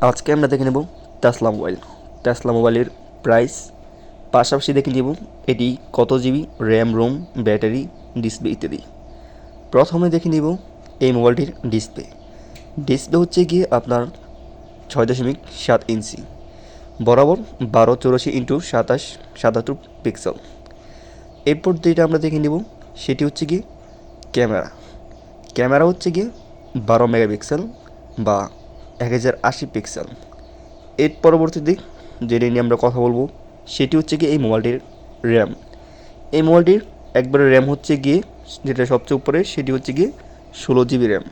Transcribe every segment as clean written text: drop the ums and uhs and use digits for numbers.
আজকে আমরা দেখে নেব টেসলা মোবাইল। টেসলা মোবাইলের প্রাইস, পাশাপাশি দেখে নেব এটি কত GB RAM, ROM, battery, display ইত্যাদি। প্রথমে দেখে নেব এই মোবাইলটির ডিসপ্লে। ডিসপ্লে হচ্ছে গিয়ে আপনার 6.7 ইঞ্চি, বরাবর 1284x27 পিক্সেল। এরপর যেটা আমরা দেখে নেব সেটি হচ্ছে গিয়ে ক্যামেরা। ক্যামেরা হচ্ছে গিয়ে 12 মেগাপিক্সেল বা 1080 পিক্সেল। এর পরবর্তীতে যেটা নিয়ে আমরা কথা বলবো সেটি হচ্ছে গিয়ে এই মোবাইলটির র্যাম। এই মোবাইলটির একবারে র্যাম হচ্ছে গিয়ে, যেটা সবচেয়ে উপরে, সেটি হচ্ছে গিয়ে 16 জিবি র্যাম।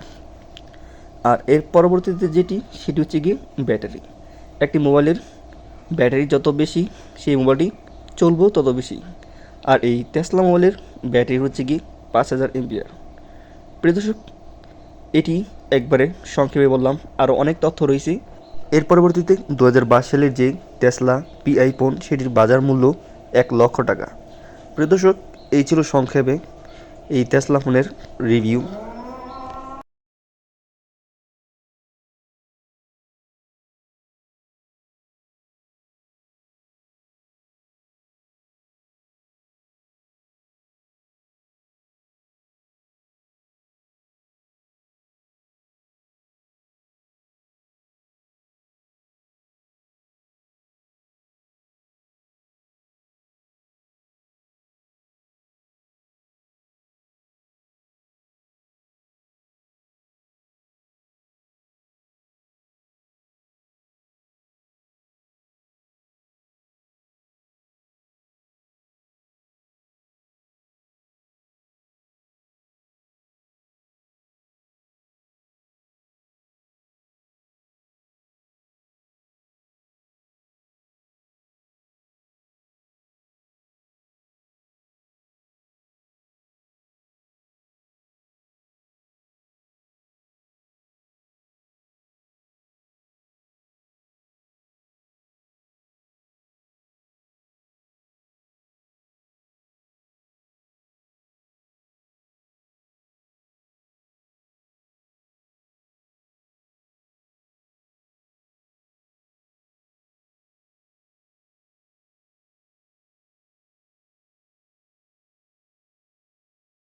আর এর পরবর্তীতে যেটি সেটি হচ্ছে গিয়ে ব্যাটারি। একটি মোবাইলের ব্যাটারি যত বেশি সেই মোবাইলটি চলবেও তত বেশি। আর এই টেসলা মোবাইলের ব্যাটারি হচ্ছে গিয়ে 5000 এমপিআর। প্রিয় দর্শক, এটি একবারে সংক্ষেপে বললাম, আরও অনেক তথ্য রয়েছে। এর পরবর্তীতে 2022 সালের যে টেসলা পিআই ফোন, সেটির বাজার মূল্য 1 লক্ষ টাকা। প্রিয় দর্শক, এই ছিল সংক্ষেপে এই টেসলা ফোনের রিভিউ।